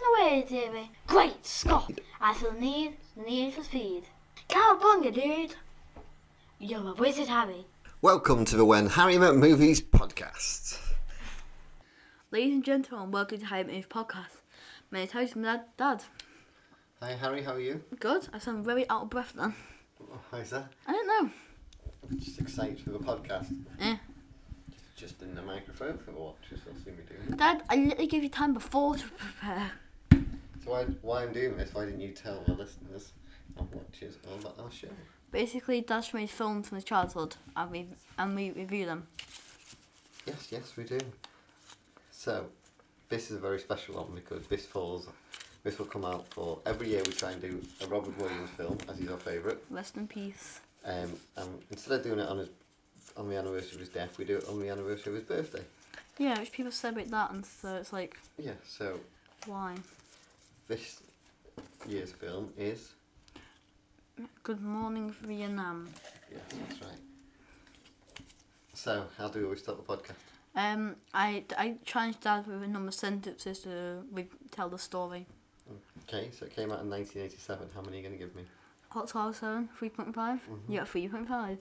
away, Davey. Great Scott! I feel the need for speed. Cowabunga, dude! You're a wizard, Harry. Welcome to the When Harry Met Movies podcast. Ladies and gentlemen, welcome to Harry Met Movies podcast. My name is Harry, my dad. Hi Harry, how are you? Good. I sound very out of breath then. Why is that? I don't know. Just excited for the podcast. Eh. Just in the microphone for the watchers, they'll see me doing it. Dad, I literally gave you time before to prepare. So why I'm doing this, why didn't you tell the listeners and watchers all about our show? Basically, Dad's made films from his childhood and we review them. Yes, we do. So, this is a very special one because this will come out for every year we try and do a Robert Williams film, as he's our favourite. Rest in peace. And instead of doing it on the anniversary of his death, we do it on the anniversary of his birthday. Yeah, which people celebrate that, and so it's like... Yeah, so... Why? This year's film is... Good Morning, Vietnam. Yes, that's right. So, how do we always start the podcast? I challenged Dad with a number of sentences to tell the story. Okay, so it came out in 1987. How many are you going to give me? Hot 7, 3.5? You got 3.5.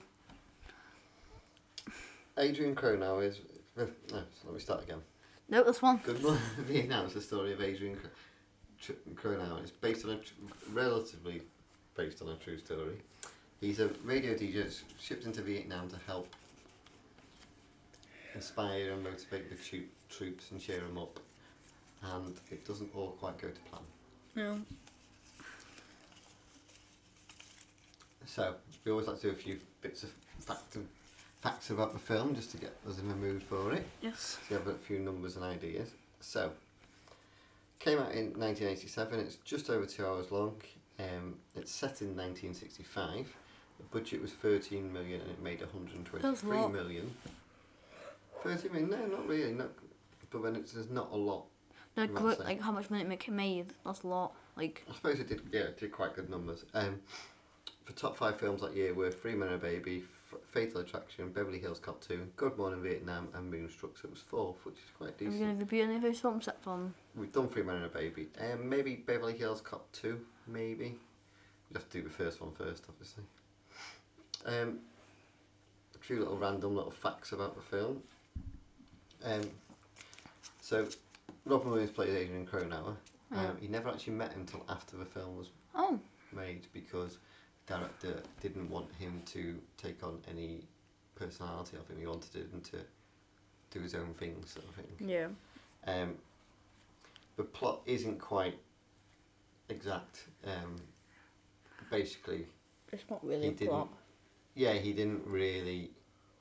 Adrian Cronauer is... No, so let me start again. No, that's one. Good Morning Vietnam is the story of Adrian Cronauer. It's based on relatively based on a true story. He's a radio DJ shipped into Vietnam to help inspire and motivate the troops and cheer them up. And it doesn't all quite go to plan. No. So, we always like to do a few bits of facts about the film just to get us in the mood for it. Yes. So we have a few numbers and ideas. So, came out in 1987. It's just over 2 hours long. It's set in 1965. The budget was 13 million and it made 123 million. 30 million? No, not really. But then there's not a lot. No, like how much money it made? That's a lot. Like I suppose it did. Yeah, it did quite good numbers. The top 5 films that year were Three Men and a Baby, Fatal Attraction, Beverly Hills Cop 2, Good Morning Vietnam, and Moonstruck. So it was 4th, which is quite decent. Are we going to review any of those films set from? We've done Three Men and a Baby. Maybe Beverly Hills Cop 2, maybe. We'd have to do the first one first, obviously. A few random little facts about the film. So, Robin Williams played Adrian Cronauer. He never actually met him until after the film was made because the director didn't want him to take on any personality of him. He wanted him to do his own thing, sort of thing. Yeah. The plot isn't quite exact. Basically, It's not really a plot. Yeah, he didn't really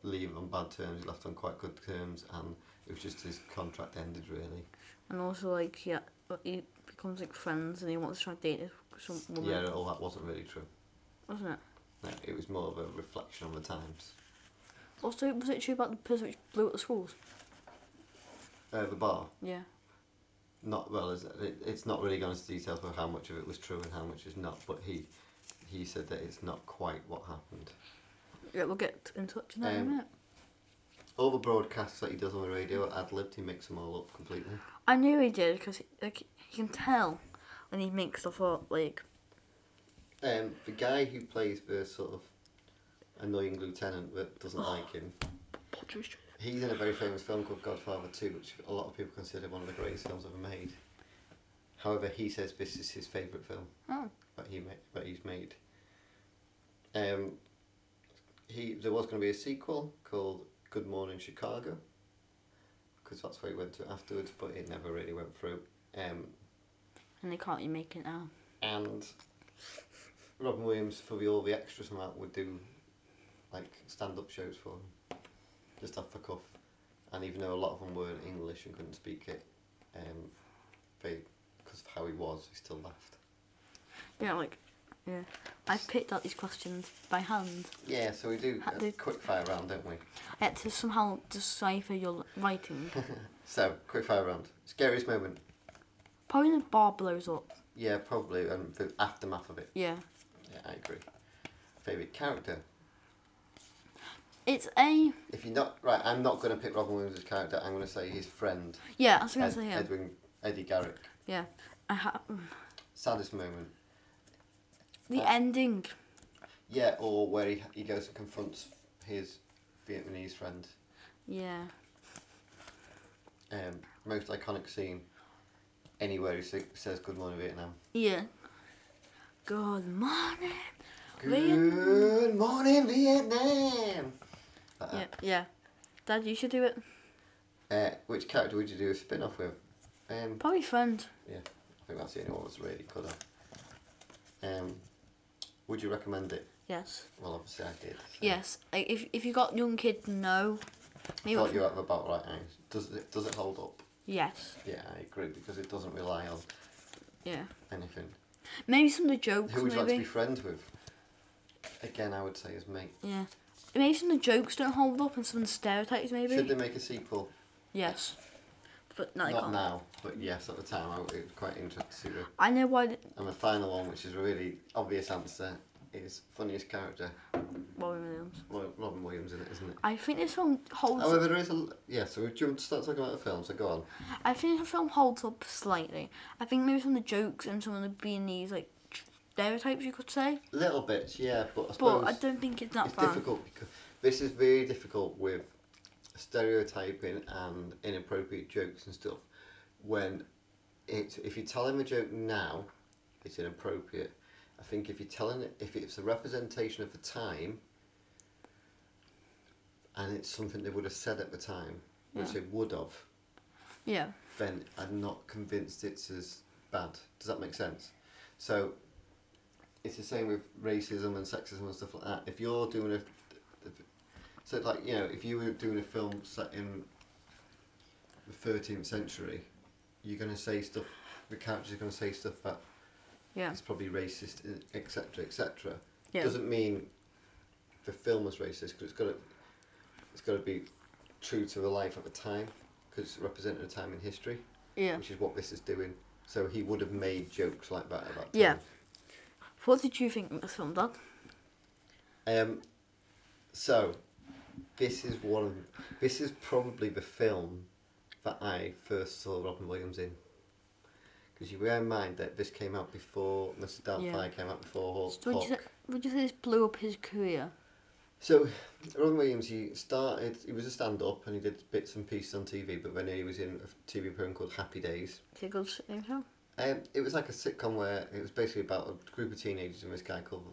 leave on bad terms. He left on quite good terms, and it was just his contract ended, really. And also, like, he becomes like friends, and he wants to try to date some woman. Yeah, all that wasn't really true. Wasn't it? No, it was more of a reflection on the times. Also, was it true about the person which blew up the schools? The bar. Yeah. Not well. It's not really gone into details about how much of it was true and how much is not. But he said that it's not quite what happened. Yeah, we'll get in touch in that in a minute. All the broadcasts that he does on the radio are ad-libbed. He makes them all up completely. I knew he did because he can tell when he makes stuff up. Like. The guy who plays the sort of annoying lieutenant that doesn't like him. He's in a very famous film called Godfather 2, which a lot of people consider one of the greatest films ever made. However, he says this is his favourite film that he's made. There was going to be a sequel called Good Morning Chicago, because that's where he went to afterwards, but it never really went through. And they can't even make it now. And Robin Williams, for all the extras from that, would do like stand-up shows for him, just off the cuff. And even though a lot of them were English and couldn't speak it, because of how he was, he still laughed. Yeah. I picked out these questions by hand. Yeah, so we do a quick fire round, don't we? I had to somehow decipher your writing. So, quick fire round. Scariest moment? Probably the bar blows up. Yeah, probably, and the aftermath of it. Yeah. Yeah, I agree. Favourite character? It's a... If you're not... Right, I'm not going to pick Robin Williams' character, I'm going to say his friend. Yeah, I was going to say him. Eddie Garrick. Yeah. Saddest moment. The ending. Yeah, or where he goes and confronts his Vietnamese friend. Yeah. Most iconic scene. Anywhere he says "Good morning, Vietnam." Yeah. Good morning. Good morning, Vietnam. Like Yeah, yeah. Dad, you should do it. Which character would you do a spin-off with? Probably Friend. Yeah, I think that's the only one that's really good at. Would you recommend it? Yes. Well, obviously I did. So. Yes. Like if you got young kids, no. I thought you were about right age. Does it hold up? Yes. Yeah, I agree because it doesn't rely on anything. Maybe some of the jokes. Who would you like to be friends with? Again, I would say as mate. Yeah. Maybe some of the jokes don't hold up and some of the stereotypes maybe. Should they make a sequel? Yes. But no, Not now, but yes, at the time it was quite interesting to see the... I know why... And the final one, which is a really obvious answer, is funniest character. Robin Williams. Robin Williams in it, isn't it? I think this film holds... However, there is a... Yeah, so we jump to start talking about the film, so go on. I think the film holds up slightly. I think maybe some of the jokes and some of the Viennese, like, stereotypes, you could say. Little bits, yeah, but I suppose... But I don't think it's that it's bad. difficult because this is very difficult with stereotyping and inappropriate jokes and stuff. When if you tell him a joke now, it's inappropriate. I think if it's a representation of the time, and it's something they would have said at the time, which they would have, then I'm not convinced it's as bad. Does that make sense? So it's the same with racism and sexism and stuff like that. If you're doing if you were doing a film set in the 13th century, you're going to say stuff, the characters are going to say stuff that it's probably racist, etc., etc. Doesn't mean the film was racist, because it's got to be true to the life at the time, because it's representing a time in history, which is what this is doing. So he would have made jokes like that at that time. Yeah. What did you think of this film, Dad? So this is probably the film that I first saw Robin Williams in. Because you bear in mind that this came out before Mr. Doubtfire came out before Hawk. Would you say this blew up his career? So Robin Williams, he was a stand-up and he did bits and pieces on TV, but then he was in a TV program called Happy Days. Is it a good show? It was like a sitcom where it was basically about a group of teenagers and this guy called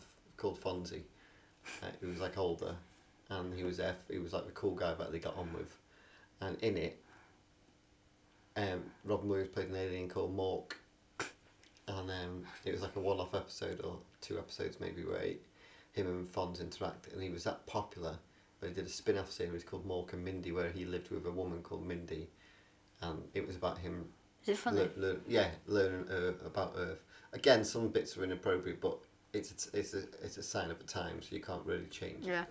Fonzie, who was like older, and he was like the cool guy that they got on with, and in it, Robin Williams played an alien called Mork, and it was like a one-off episode or 2 episodes maybe where him and Fonz interact, and he was that popular that he did a spin-off series called Mork and Mindy where he lived with a woman called Mindy, and it was about him. Is it funny? Learning about Earth. Again, some bits are inappropriate, but it's a sign of the time, so you can't really change it.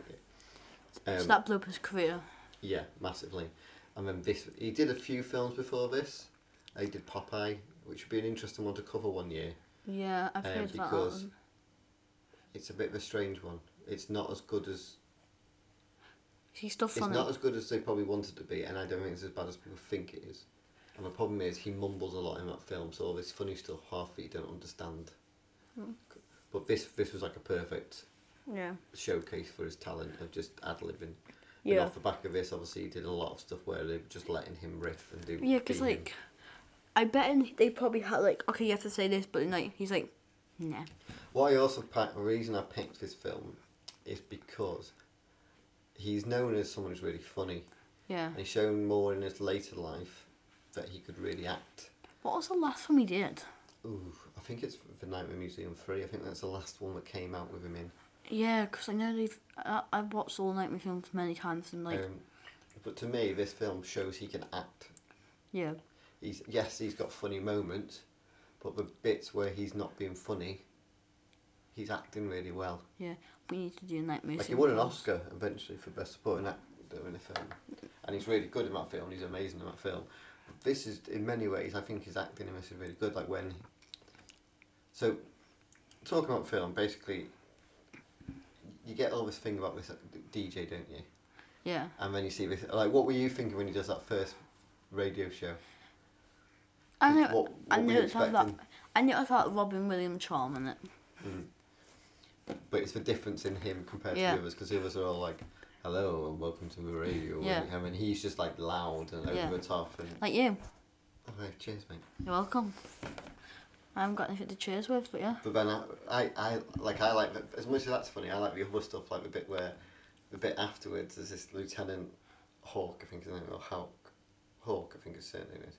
So that blew up his career. Yeah, massively. And then he did a few films before this. He did Popeye, which would be an interesting one to cover one year. Yeah, I've heard about that because one. It's a bit of a strange one. It's not as good as... He's still funny. It's not as good as they probably wanted it to be, and I don't think it's as bad as people think it is. And the problem is he mumbles a lot in that film, so all this funny stuff, half of it you don't understand. But this was like a perfect showcase for his talent of just ad-libbing. And off the back of this, obviously, he did a lot of stuff where they were just letting him riff and do... Yeah, because, like, I bet they probably had, like, okay, you have to say this, but, like, he's like, nah. What I also picked, the reason I picked this film is because he's known as someone who's really funny. Yeah. And he's shown more in his later life that he could really act. What was the last film he did? Ooh, I think it's The Nightmare Museum 3. I think that's the last one that came out with him in. Yeah, because I know I've watched all the Nightmare films many times and like... but to me, this film shows he can act. Yeah. He's got funny moments, but the bits where he's not being funny, he's acting really well. Yeah, we need to do a Nightmare. Like he won an Oscar eventually for Best Supporting Actor in a film. And he's really good in that film, he's amazing in that film. This is, in many ways, I think his acting in this is really good. Like when... So, talking about film, basically... You get all this thing about this DJ, don't you? Yeah. And then you see this. Like, what were you thinking when he does that first radio show? I know it's like that. And it was like Robin Williams charm in it. But it's the difference in him compared to Yeah. the others, because the others are all like, hello and welcome to the radio. Yeah. And, I mean, he's just like loud and Yeah. over the top. And Like you. okay, cheers, mate. You're welcome. I haven't got anything to cheers with, but yeah. But then I like as much as that's funny. I like the other stuff, like the bit afterwards. There's this Lieutenant Hawk, I think his name, or Hawk, I think his surname is.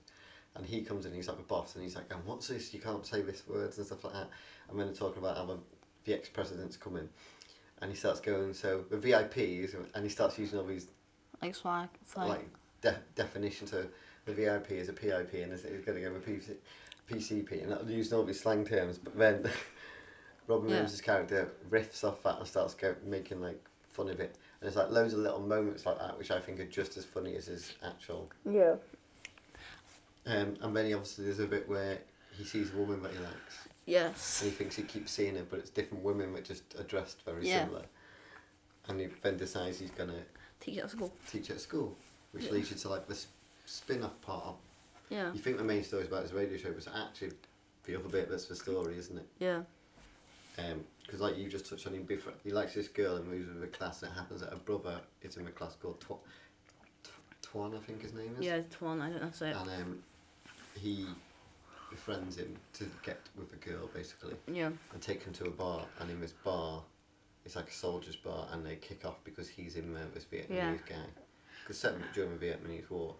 And he comes in, he's like the boss, and he's like, what's this? You can't say this words and stuff like that. And then they're talking about how the ex-president's coming. And he starts going, so the VIPs, and he starts using all these Like swag. like definitions. So the VIP is a PIP, and he's going to go with PCP, and using all these slang terms. But then Robin Williams' character riffs off that and starts making like fun of it. And there's like loads of little moments like that, which I think are just as funny as his actual. Yeah. And then obviously there's a bit where he sees a woman that he likes. Yes. And he thinks he keeps seeing her, but it's different women that just are dressed very similar. And he then decides he's going to Teach at school. teach at school, which leads you to like this spin-off part of. Yeah. You think the main story is about his radio show, but it's actually the other bit that's the story, isn't it? Yeah. Because like you just touched on, he likes this girl and moves with the class, and it happens that her brother is in the class called Twan, I think his name is. Yeah, it's one, I don't know how to say it. And he befriends him to get with the girl, basically. Yeah. And take him to a bar, and in this bar, it's like a soldier's bar, and they kick off because he's in there, this Vietnamese guy. Because set during the Vietnamese War.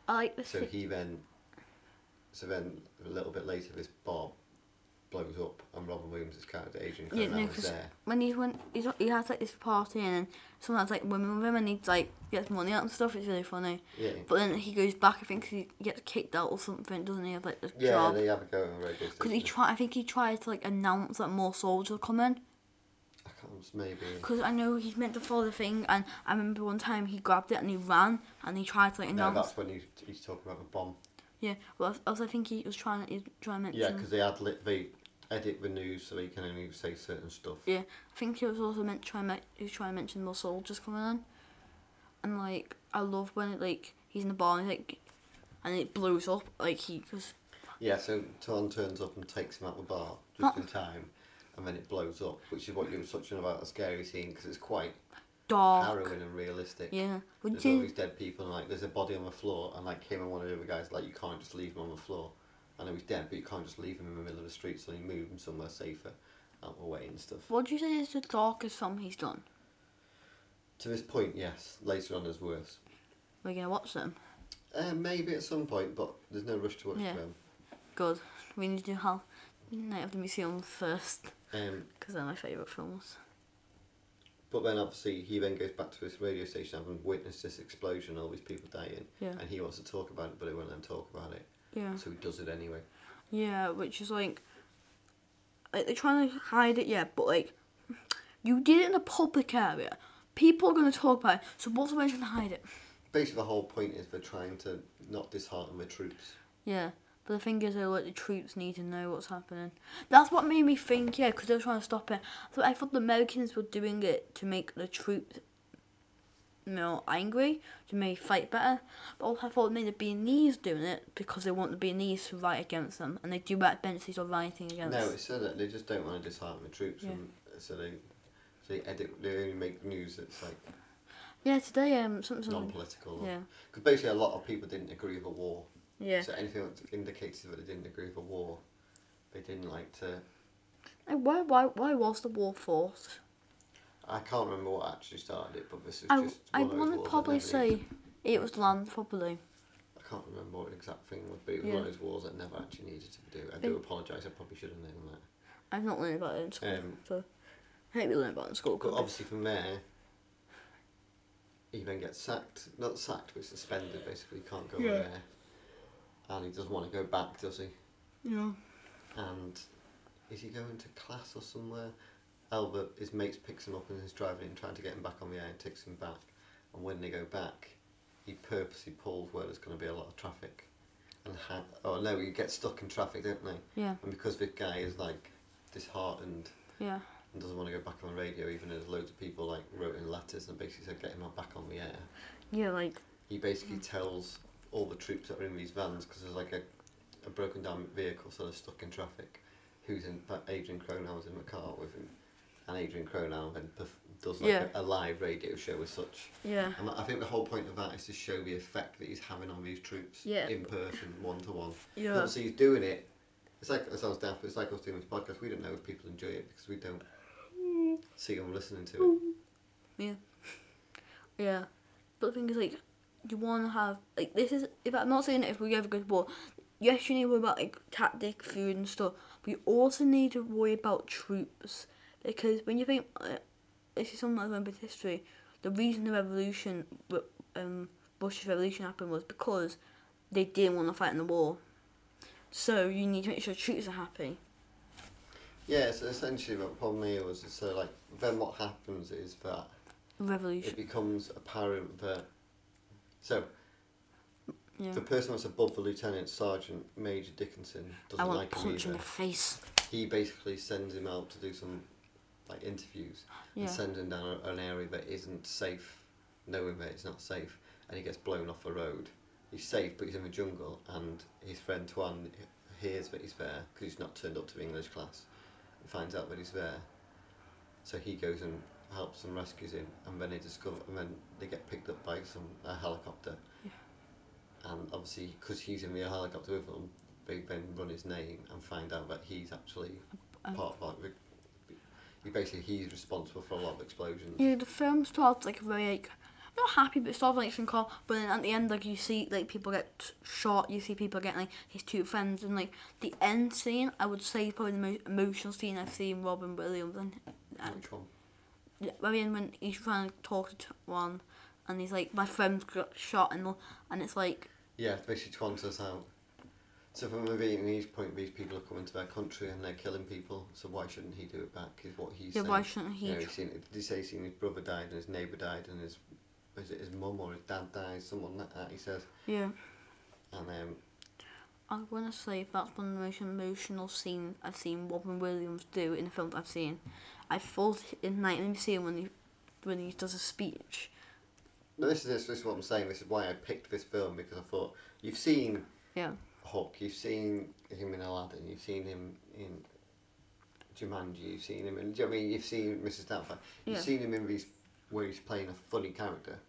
I like this. So then a little bit later, this bar blows up, and Robin Williams' character Adrian Clement is there. When he has like this party and then someone has like women with him and he like gets money out and stuff. It's really funny. Yeah. But then he goes back. I think he gets kicked out or something, doesn't he? Of like the Yeah, job. they have a go on the radio Because station. I think he tried to like announce that more soldiers are coming. I can't, maybe. Because I know he's meant to follow the thing, and I remember one time he grabbed it and he ran and he tried to like No, announce. that's when he's talking about the bomb. Yeah. Well, I think he was trying to mention. Yeah, because they edit the news so they can only say certain stuff. Yeah, I think he was also meant to try and mention more soldiers coming in, and like I love when it like he's in the bar and it blows up like cause Yeah, so Torn turns up and takes him out the bar just in time, and then it blows up, which is what you were touching about, a scary scene, because it's quite dark. harrowing and realistic. Yeah, There's all these dead people, and like there's a body on the floor, and like him and one of the other guys, like you can't just leave him on the floor. I know he's dead, but you can't just leave him in the middle of the street, so you move him somewhere safer, out of the way and stuff. What do you say is the darkest film he's done? To this point, yes. Later on, there's worse. We're gonna watch them. Maybe at some point, but there's no rush to watch them. Good. We need to do Night of the Museum first, because they're my favourite films. But then obviously he then goes back to his radio station having witnessed this explosion, all these people dying, and he wants to talk about it, but they won't let him talk about it. Yeah. So he does it anyway. Yeah, which is like they're trying to hide it, yeah, but like you did it in a public area. People are going to talk about it, so what's the way to hide it? Basically, the whole point is they're trying to not dishearten the troops. Yeah, but the thing is, like the troops need to know what's happening. That's what made me think, yeah, because they were trying to stop it. So I thought the Americans were doing it to make the troops, angry, to make fight better. But also I thought maybe the Beninese doing it because they want the Beninese to fight against them, and they do that eventually start fighting against. No, it's so that they just don't want to dishearten the troops, and so they only make news that's like today something non-political. Yeah. Because basically a lot of people didn't agree with the war. Yeah. So anything that indicates that they didn't agree with the war, they didn't like to. Why was the war fought? I can't remember what actually started it, but this is just. I one of those want to wars that probably never say needed. it was land, probably. I can't remember what the exact thing would be. It was one of those wars that never actually needed to do. I do apologise. I probably should have known that. I've not learned about it in school, so I think we learned about it in school. But obviously from there, he then gets sacked. Not sacked, but suspended. Basically, he can't go there, and he doesn't want to go back, does he? Yeah. And is he going to class or somewhere? Albert, his mates picks him up and is driving and trying to get him back on the air and takes him back. And when they go back, he purposely pulls where there's going to be a lot of traffic. And you get stuck in traffic, don't they? Yeah. And because this guy is like disheartened. Yeah. And doesn't want to go back on the radio, even though there's loads of people like wrote in letters and basically said get him back on the air. Yeah, like. He basically tells all the troops that are in these vans, because there's like a broken down vehicle sort of stuck in traffic, who's in Adrian Cronau's in the car with him, and Adrian Cronau then does like a live radio show as such. Yeah. And I think the whole point of that is to show the effect that he's having on these troops in person, one to one. Yeah. Obviously he's doing it. It's like, it sounds daft, but it's like us doing this podcast. We don't know if people enjoy it because we don't see them listening to it. Yeah. Yeah. But the thing is, like, you want to have, like, this is, if I'm not saying that if we ever go to war, yes, you need to worry about, like, tactic, food and stuff, but you also need to worry about troops. Because when you think, this is something I learned with history, the reason the revolution, Russia's revolution happened was because they didn't want to fight in the war. So you need to make sure troops are happy. Yeah, so essentially what the problem here was, so like, then what happens is that Revolution. it becomes apparent that, so, Yeah. the person that's above the Lieutenant Sergeant Major Dickinson I doesn't want like to him punch him in either. the face. He basically sends him out to do some like interviews and sends him down an area that isn't safe, knowing that it's not safe, and he gets blown off the road. He's safe, but he's in the jungle, and his friend Tuan hears that he's there because he's not turned up to the English class, and finds out that he's there. So he goes and helps and rescues him, and then and then they get picked up by a helicopter. Yeah. And obviously, because he's in the helicopter with them, they then run his name and find out that he's actually part of like he's responsible for a lot of explosions. Yeah, the film starts like very like not happy, but it starts like some car. But then at the end, like you see like people get shot. You see people getting like his two friends, and like the end scene, I would say is probably the most emotional scene I've seen Robin Williams. And Which one? yeah, very end when he's trying to talk to one, and he's like, my friend got shot, and it's like yeah, basically Tuan says how. So from a Vietnamese point, these people are coming to their country and they're killing people. So why shouldn't he do it back? Is what he's saying. why shouldn't he? You know, did he say he's seen his brother died and his neighbour died and his mum or his dad died? Someone like that. He says. Yeah. And I'm gonna say that's one of the most emotional scenes I've seen Robin Williams do in the films I've seen. I thought in Night in the Museum when he does a speech. But this is what I'm saying. This is why I picked this film, because I thought you've seen. Yeah. Hook, you've seen him in Aladdin, you've seen him in Jumanji, you've seen him in, do you know what I mean, you've seen Mrs. Doubtfire, you've seen him in these where he's playing a funny character,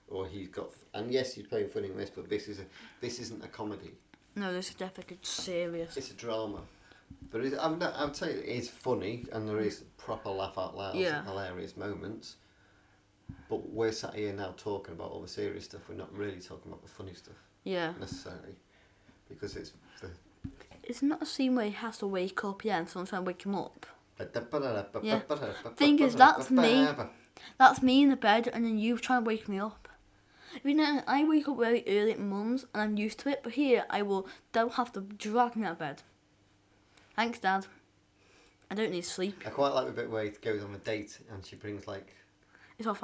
or he's got, and yes, he's playing funny in this, but this isn't a comedy. No, this is definitely serious. It's a drama, but I would say it is funny, and there is proper laugh out loud, hilarious moments. But we're sat here now talking about all the serious stuff. We're not really talking about the funny stuff. Yeah. Necessarily. Because it's not a scene where he has to wake up, and someone's trying to wake him up. Yeah. Thing is, that's me. That's me in the bed, and then you trying to wake me up. You know, I wake up very early at Mum's, and I'm used to it. But here, they'll have to drag me out of bed. Thanks, Dad. I don't need sleep. I quite like the bit where he goes on a date, and she brings like It's all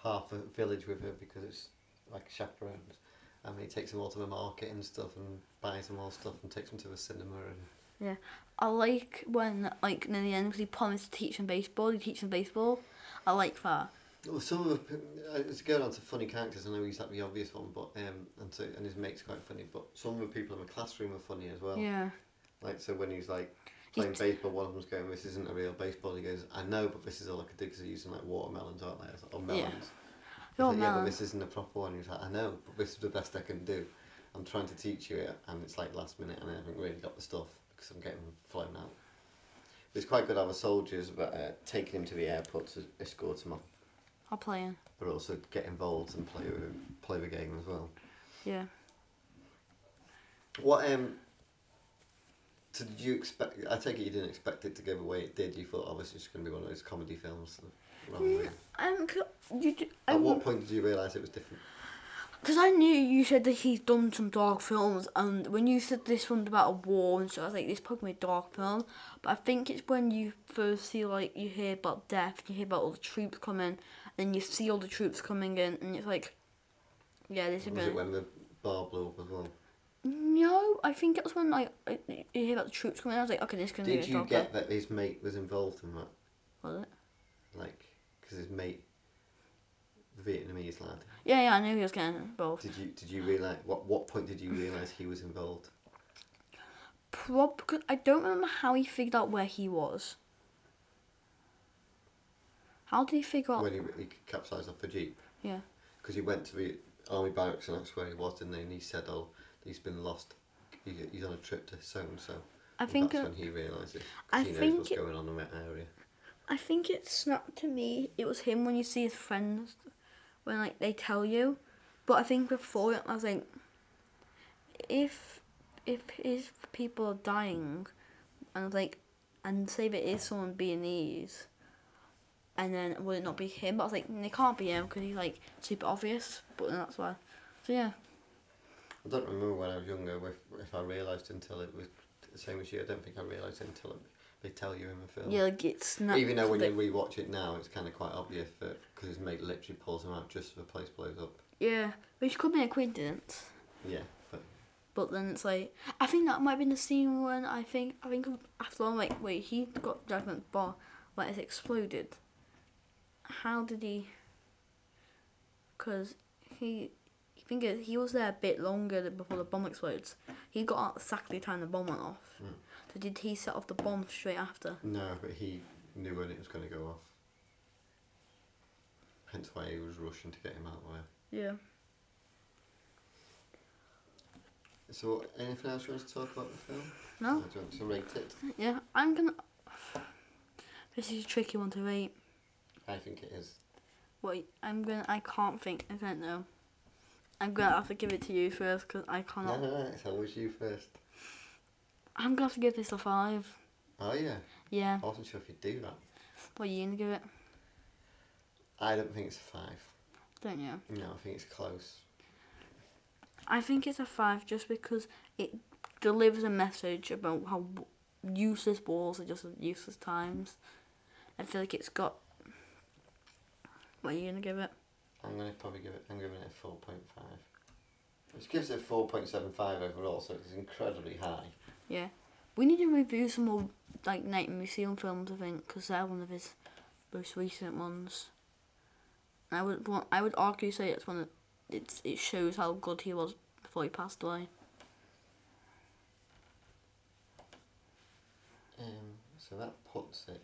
half a village with her because it's like chaperones. And he takes them all to the market and stuff, and buys them all stuff, and takes them to the cinema. And yeah, I like when like near the end, because he promised to teach them baseball. He teaches them baseball. I like that. Well, some of it's going on to funny characters. I know he's like the obvious one, but and his mate's quite funny. But some of the people in the classroom are funny as well. Yeah. Like so when he's like playing baseball, one of them's going, "This isn't a real baseball." He goes, "I know, but this is all I could do because they're using like watermelons, aren't they? Or melons." Yeah, but this isn't a proper one. He's like, I know, but this is the best I can do. I'm trying to teach you it, and it's like last minute, and I haven't really got the stuff because I'm getting flown out. But it's quite good how the soldiers are taking him to the airport to escort him off. I'll play him. But also get involved and play the game as well. Yeah. What so did you expect? I take it you didn't expect it to go the way it did. You thought, obviously, it's going to be one of those comedy films. At what point did you realise it was different? Because I knew you said that he's done some dark films, and when you said this one's about a war and so I was like, this is probably a dark film. But I think it's when you first see, like, you hear about death, you hear about all the troops coming, then you see all the troops coming in, and it's like, yeah, this is Was it when the bar blew up as well? No, I think it was when like you hear about the troops coming. I was like, okay, this is gonna be. Did you get that his mate was involved in that? Was it? Like, because his mate, the Vietnamese lad. Yeah, I knew he was getting involved. Did you realise what point did you realise he was involved? Because I don't remember how he figured out where he was. How did he figure out? When he capsized off the jeep. Yeah. Because he went to the army barracks and that's where he was, didn't he? And he said, "Oh, he's been lost. He's on a trip to so and so." I think that's when he realises. I He knows think what's going on in that area. I think it snapped to me. It was him when you see his friends, when like they tell you. But I think before it, I was like, if his people are dying, and like, and say that is someone Viennese, and then would it not be him? But I was like, it can't be him because he's like super obvious. But then that's why. So yeah. I don't remember when I was younger if I realised until it was the same as you. I don't think I realised until they tell you in the film. Yeah, like it's not. Even though when you rewatch it now, it's kind of quite obvious that because his mate literally pulls him out just as the place blows up. Yeah, which could be a coincidence. Yeah, but. But then it's like, I think that might have been the scene when I think after I'm like, wait, he got dragged on the bar, like it's exploded. How did he? Because he was there a bit longer before the bomb explodes. He got out exactly the time the bomb went off. Mm. So did he set off the bomb straight after? No, but he knew when it was going to go off. Hence why he was rushing to get him out of the way. Yeah. So, anything else you want to talk about the film? No. Or do you want to rate it? Yeah, I'm gonna. This is a tricky one to rate. I think it is. Wait, I can't think. I don't know. I'm gonna have to give it to you first because I cannot. No, it's always you first. I'm gonna have to give this a 5. Oh yeah? Yeah. I wasn't sure if you'd do that. What are you gonna give it? I don't think it's a 5. Don't you? No, I think it's close. I think it's a 5 just because it delivers a message about how useless wars are just useless times. I feel like it's got. What are you gonna give it? I'm giving it a 4.5. Which gives it 4.75 overall, so it's incredibly high. Yeah. We need to review some more like Night Museum films, I think, because they're one of his most recent ones. I would argue say it's one of it shows how good he was before he passed away. So that puts it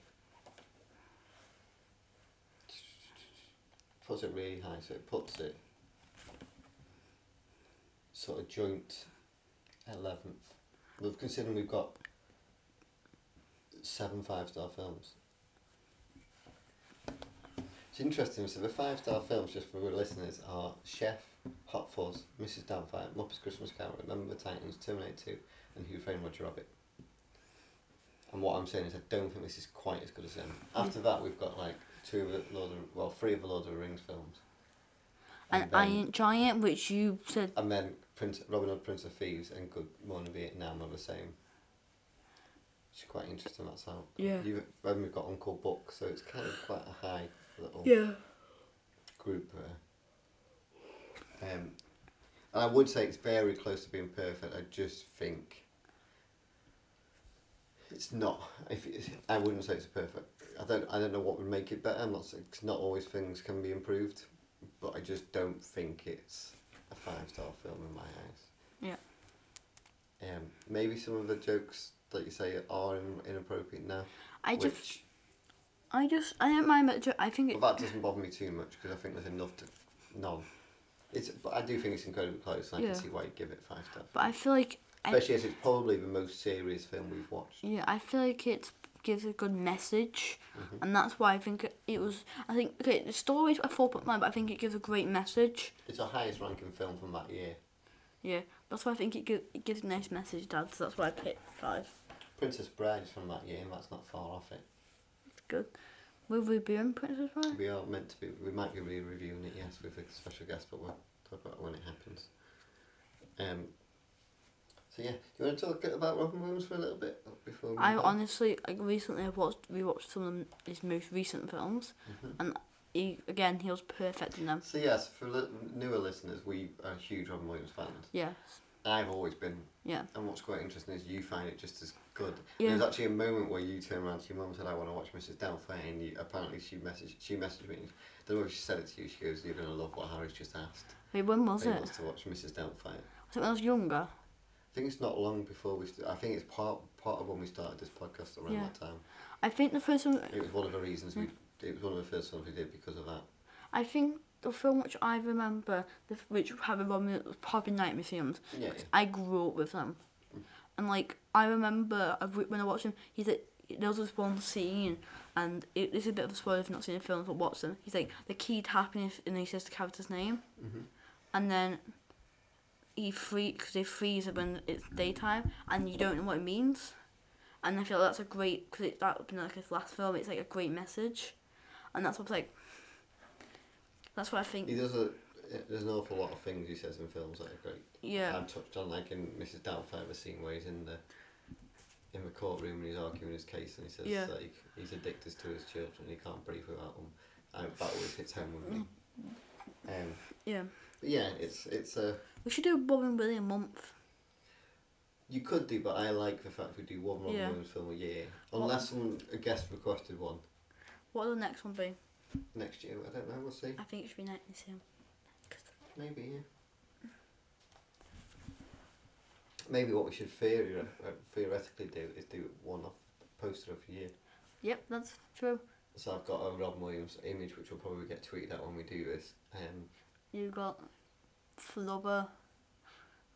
really high. So it puts it sort of joint 11th. But considering we've got 7 5-star films. It's interesting. So the 5-star films, just for the listeners, are Chef, Hot Fuzz, Mrs. Doubtfire, Muppets Christmas Carol, Remember the Titans, Terminator 2, and Who Framed Roger Rabbit. And what I'm saying is I don't think this is quite as good as them. After that, we've got like 3 of the Lord of the Rings films. And Iron Giant, which you said. And then Robin Hood, Prince of Thieves, and Good Morning Vietnam are the same. It's quite interesting. That's how. Yeah. Then we've got Uncle Buck, so it's kind of quite a high little group there. And I would say it's very close to being perfect. I just think it's not. I wouldn't say it's perfect. I don't know what would make it better. I'm not saying it's not always things can be improved, but I just don't think it's a 5-star film in my eyes. Yeah. Maybe some of the jokes that you say are inappropriate now. I don't mind that. I think But that doesn't bother me too much because I think there's enough to none. But I do think it's incredibly close, and I can see why you give it 5 stars. But I feel like, especially as it's probably the most serious film we've watched. Yeah, I feel like it gives a good message, and that's why I think it was. I think the story's a 4.9, but I think it gives a great message. It's the highest ranking film from that year. Yeah, that's why I think it gives a nice message, Dad. So that's why I picked 5. Princess Bride is from that year, and that's not far off it. It's good. Will we be in Princess Bride? We are meant to be. We might be re-reviewing it, yes, with a special guest, but we'll talk about it when it happens. So yeah, do you want to talk about Robin Williams for a little bit before we honestly, recently we watched some of his most recent films, and he was perfect in them. So yes, for newer listeners, we are huge Robin Williams fans. Yes. I've always been. Yeah. And what's quite interesting is you find it just as good. Yeah. There was actually a moment where you turned around to your mum and said, "I want to watch Mrs. Doubtfire," and apparently she messaged me. I don't know if she said it to you. She goes, "You're gonna love what Harry's just asked." Wait, when was he it? wants to watch Mrs. Doubtfire. Was it when I was younger? think it's not long before I think it's part of when we started this podcast around Yeah. that time. I think the first one. It was one of the reasons it was one of the first ones we did because of that. I think the film which I remember, which had a moment was probably Nightmare Films. Yeah. I grew up with them, and like I remember when I watched them, he's like, there was this one scene, and this is a bit of a spoiler if you've not seen the film, but watch them. He's like the key to happiness, and he says the character's name, and then they freeze it when it's daytime, and you don't know what it means. And I feel like that's a great, because that would be like his last film. It's like a great message, and that's what's like. That's what I think. He does there's an awful lot of things he says in films that are great. Yeah. I've touched on, like in Mrs. Doubtfire, the scene where he's in the courtroom and he's arguing his case, and he says like he's addicted to his children and he can't breathe without them. And that always hits home with me. Yeah. But yeah, it's a. We should do a Robin Williams month. You could do, but I like the fact we do one Robin Williams film a year, unless a guest requested one. What will the next one be? Next year, I don't know. We'll see. I think it should be Nightmare Film. Maybe, yeah. Maybe what we should theoretically do is do one off poster of a year. Yep, that's true. So I've got a Robin Williams image, which will probably get tweeted out when we do this. You got Flubber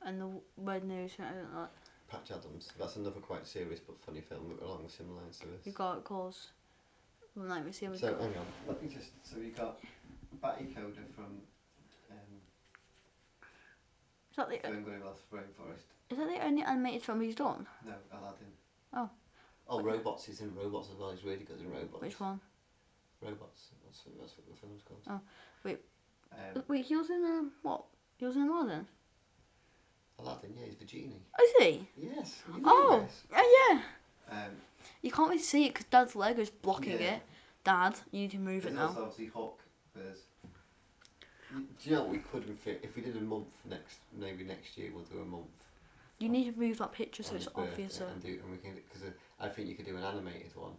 and the Red Nose. I don't know. Patch Adams. That's another quite serious but funny film along similar lines to this. You got, of course, Nightmare Film. So hang on, let me just. So we got Batty Coda from. Is that the Rainforest. Is that the only animated film he's done? No, Aladdin. Oh. Oh, Robots. He's in Robots as well. He's really good in Robots. Which one? Robots. That's what the film's called. Oh, wait. Wait, he was in what? He was in Aladdin. Aladdin, yeah, he's the genie. Oh, is he? Yes. Oh, yeah. Um, you can't really see it because Dad's Lego's blocking Yeah. it. Dad, you need to move it now. There's obviously Hawk. Do you know what we couldn't fit? If we did a month maybe next year we'll do a month. You need to move that picture so on it's his birthday obvious. And we can, because I think you could do an animated one.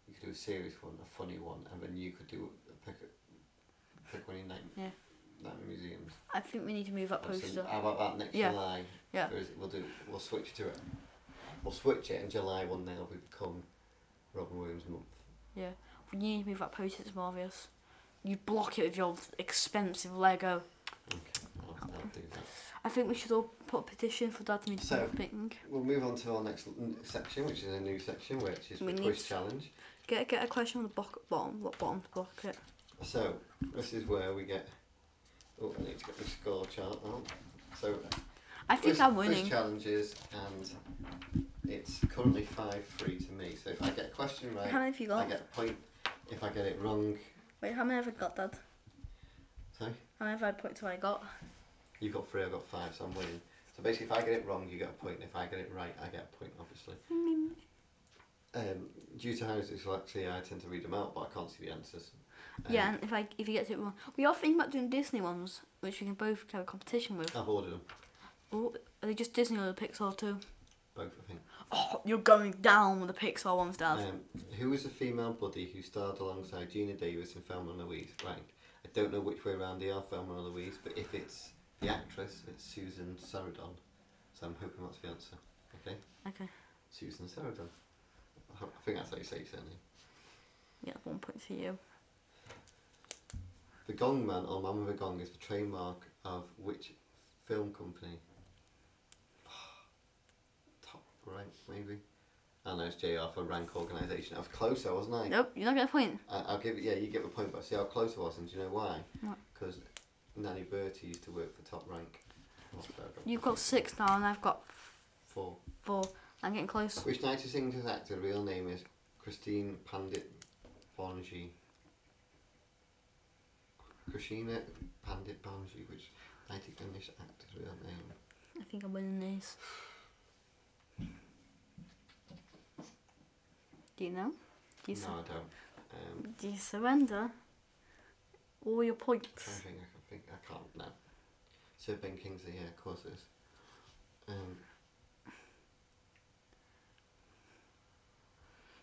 You could do a serious one, a funny one, and then you could do pick one in Nightmare Museums. I think we need to move that poster. How about that next July? Yeah. We'll switch to it. We'll switch it, and July 1 now will become Robin Williams month. Yeah. We need to move that poster. It's marvellous. You block it with your expensive Lego. Okay, I'll do that. I think we should all put a petition for Dad to make something. We'll move on to our next section, which is a new section, which is the quiz challenge. Get a question on the bottom to block it. So, this is where we get... Oh, I need to get the score chart out. So, I think I'm winning. Quiz challenges, and it's currently 5-3 to me. So if I get a question right, how many have you got? I get a point. If I get it wrong... Wait, how many have I got, Dad? Sorry? How many points have I got? You've got 3, I've got 5, so I'm winning. So basically, if I get it wrong, you get a point. If I get it right, I get a point, obviously. Due to how dyslexia, I tend to read them out, but I can't see the answers. Yeah, and if you get it wrong, we are thinking about doing Disney ones, which we can both have a competition with. I've ordered them. Oh, are they just Disney or the Pixar too? Both, I think. Oh, you're going down with the Pixar ones, Dad. Who is the female buddy who starred alongside Gina Davis in Thelma and Louise? Right. I don't know which way around they are, Thelma and Louise, but if it's the actress, it's Susan Sarandon. So I'm hoping that's the answer. Okay? Okay. Susan Sarandon. I think that's how you say your surname. Yeah, 1 point for you. The Gong Man, or Man with a Gong, is the trademark of which film company? Top Rank, maybe? I know it's JR for Rank Organisation. I was closer, wasn't I? Nope, you're not getting a point. I'll give it, you get the point, but see how close I was, and do you know why? What? Because Nanny Bertie used to work for Top Rank. You've got 6 now, and I've got 4. 4. I'm getting close. Which 90s English actor real name is Christine Pandit Bonji? Christina Pandit Bonji, which 90s English actor's real name? I think I'm winning these. Do you know? No, I don't. Do you surrender all your points? I can't now. Sir Ben Kingsley, yeah, of course it is.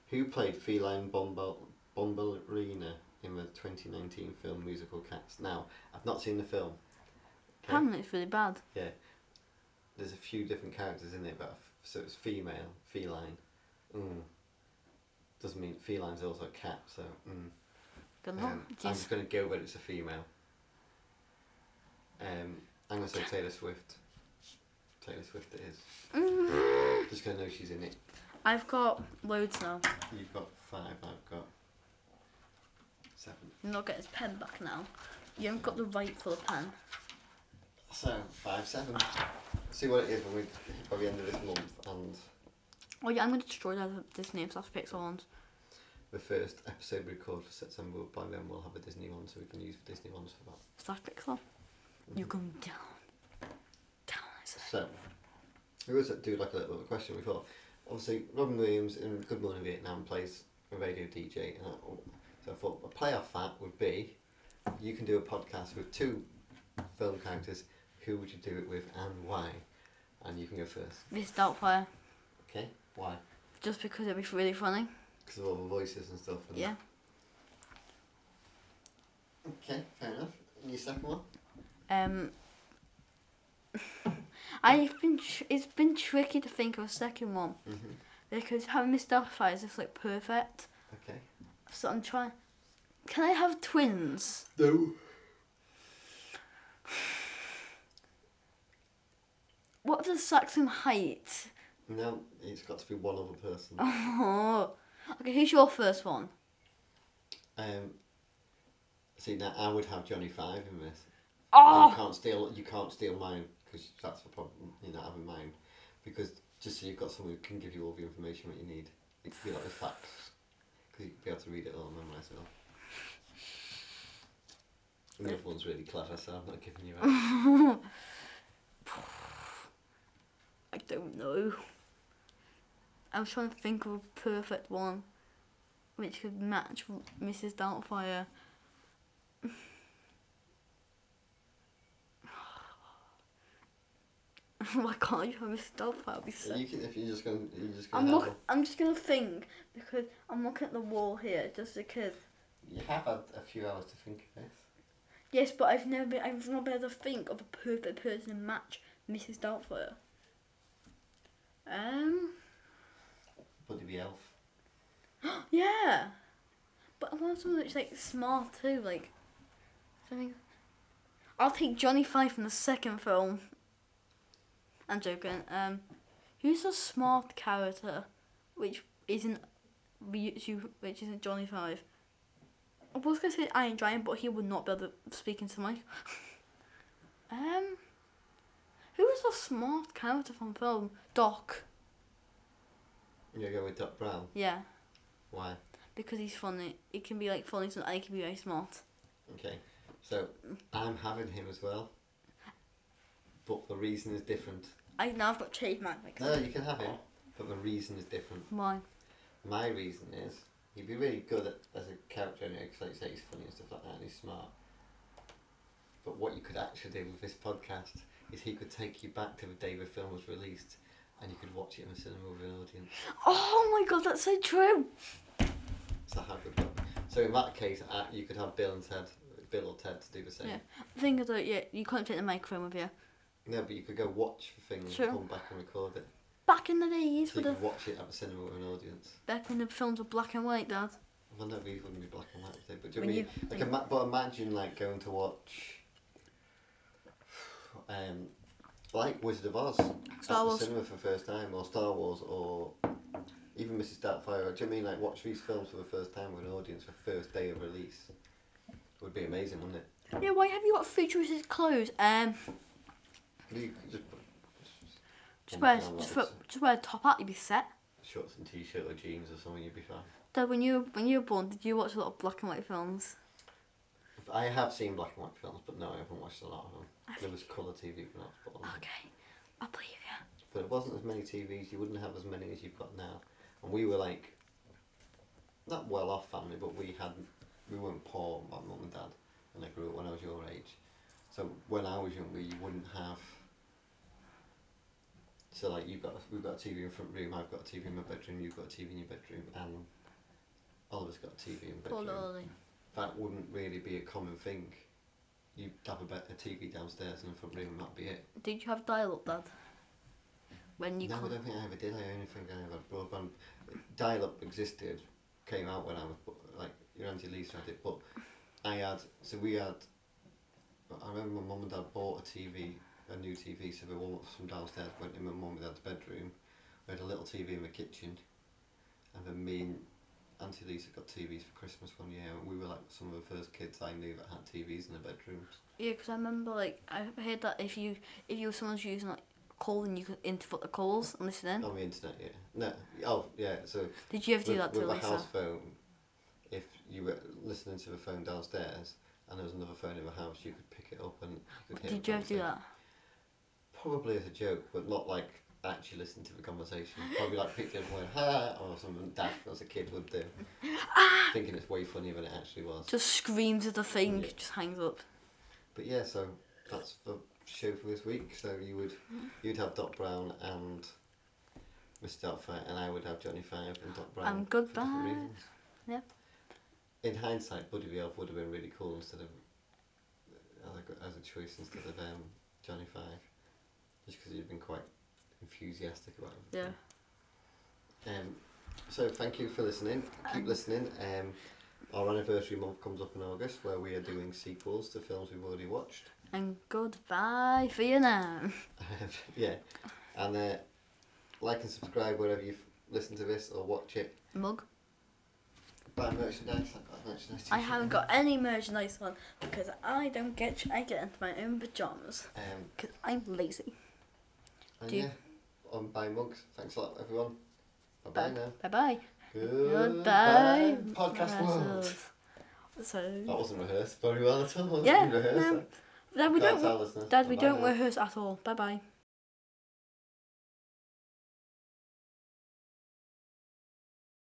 Who played Feline Bombalina in the 2019 film musical Cats? Now, I've not seen the film. Okay? Hamlet's really bad. Yeah. there's a few different characters in it, but so it's female, feline. Doesn't mean feline's also a cat, so. Don't know. I'm just going to go with it's a female. I'm going to say Taylor Swift. Taylor Swift it is. Just going to know she's in it. I've got loads now. You've got 5, I've got 7. I'm not getting his pen back now. You haven't got the right for the pen. So, 5, 7. See what it is when we by the end of this month, and Oh yeah, I'm going to destroy the Disney / Pixar ones. the first episode we record for September, by then we'll have a Disney one, so we can use the Disney ones for that. / Pixar. You go down. So, we always do like a little question. We thought, obviously, Robin Williams in Good Morning Vietnam plays a radio DJ, and so I thought a play off that would be, you can do a podcast with 2 film characters. Who would you do it with and why? And you can go first. Miss Doubtfire. Okay, why? Just because it'd be really funny. Because of all the voices and stuff. And yeah. Okay, fair enough. And your second one? It's been tricky to think of a second one because having Miss Doubtfire is just like perfect. Okay. So I'm trying. Can I have twins? No. What's the exact same height? No, it's got to be one other person. Oh. Okay, who's your first one? See, now I would have Johnny 5 in this. Oh. You can't steal mine, because that's the problem. You're not having mine, because just so you've got someone who can give you all the information that you need. It could be like the facts, because you'd be able to read it all and memorise it all. And the other one's really clever, so I'm not giving you out. I don't know. I was trying to think of a perfect one which could match Mrs. Doubtfire. Why can't you have Mrs. Doubtfire? I'll be sick. You can, if you're just gonna. I'm just gonna think because I'm looking at the wall here just because. You have had a few hours to think of this. Yes, but I've not been able to think of a perfect person to match Mrs. Doubtfire. Buddy the Elf. Yeah, but I want someone that's like smart too. Like, something. I'll take Johnny 5 from the second film. I'm joking. Who's a smart character, which isn't Johnny 5? I was gonna say Iron Giant, but he would not be able to speak into the mic. Who is a smart character from film? Doc. You're going to go with Doc Brown? Yeah. Why? Because he's funny. It can be like funny, and he can be very smart. Okay, so I'm having him as well, but the reason is different. I've got changed mine. No, you can have him, but the reason is different. Why? My reason is he'd be really good as a character anyway, because like you say, he's funny and stuff like that, and he's smart. But what you could actually do with this podcast is he could take you back to the day the film was released, and you could watch it in the cinema with an audience. Oh my god, that's so true. So how good that? So in that case, you could have Bill or Ted to do the same. Yeah. The thing is that you can't take the microphone with you. No, but you could go watch the thing True. and come back and record it. Back in the days, So you could watch it at the cinema with an audience. back when the films were black and white, Dad. Well, no, these wouldn't be black and white, would they? But do you mean but imagine like going to watch, like Wizard of Oz Star Wars. at the cinema for the first time, or Star Wars, or even Mrs. Doubtfire. Do you mean like watch these films for the first time with an audience for first day of release? It would be amazing, wouldn't it? Yeah, why have you got futuristic clothes? You Just wear a top hat, you'd be set. Shorts and t-shirt or jeans or something, you'd be fine. Dad, when you were born, did you watch a lot of black and white films? I have seen black and white films, but no, I haven't watched a lot of them. There was colour TV when I was born. Okay, I believe you. But it wasn't as many TVs, you wouldn't have as many as you've got now. And we were like, not well off family, but we weren't poor, my mum and dad, and I grew up when I was your age. So when I was younger, you wouldn't have. So like we've got a TV in the front room, I've got a TV in my bedroom, you've got a TV in your bedroom, and Oliver's got a TV in the bedroom. Poor Ollie. That wouldn't really be a common thing. You'd have a TV downstairs in the front room and that'd be it. Did you have dial-up, Dad? when you No, I don't think I ever did. I only think I ever had broadband. Dial-up existed, came out when I was like your Auntie Lisa had it, but I remember my mum and dad bought a new TV, so the one from downstairs went in my mum and dad's bedroom. We had a little TV in the kitchen, and then me and Auntie Lisa got TVs for Christmas one year, and we were like some of the first kids I knew that had TVs in their bedrooms. Yeah, because I remember like I heard that if someone's using like a call, and you could input the calls and listen in. On the internet, yeah. No, oh yeah. So did you ever do that to with Lisa? a house phone, if you were listening to the phone downstairs and there was another phone in the house, you could pick it up and you could hear. Did you ever do that? Probably as a joke, but not like actually listening to the conversation. Probably like picked it up and went ha, or something daft as a kid would do, thinking it's way funnier than it actually was. Just screams at the thing, Yeah. just hangs up. But yeah, so that's the show for this week. So you'd have Doc Brown and Mr. Doubtfire, and I would have Johnny Five and Doc Brown. And for different goodbye. reasons. Yep. In hindsight, Buddy the Elf would have been really cool instead of as a choice instead of Johnny Five, just because you've been quite enthusiastic about it. Yeah. So thank you for listening. Keep listening. Our anniversary month comes up in August, where we are doing sequels to films we've already watched. And goodbye for you now. Yeah, and like and subscribe wherever you listen to this or watch it. Mug. Buy merchandise. I've got a merchandise. I haven't got any merchandise on because I get into my own pajamas because I'm lazy. And yeah, on buy mugs. Thanks a lot, everyone. Bye bye now. Bye bye. Goodbye. Podcast world. So That wasn't rehearsed very well at all. Yeah, Did we rehearse no. that? Dad, we Can't don't. tell listeners. Dad, we Bye-bye don't now. rehearse at all. Bye bye.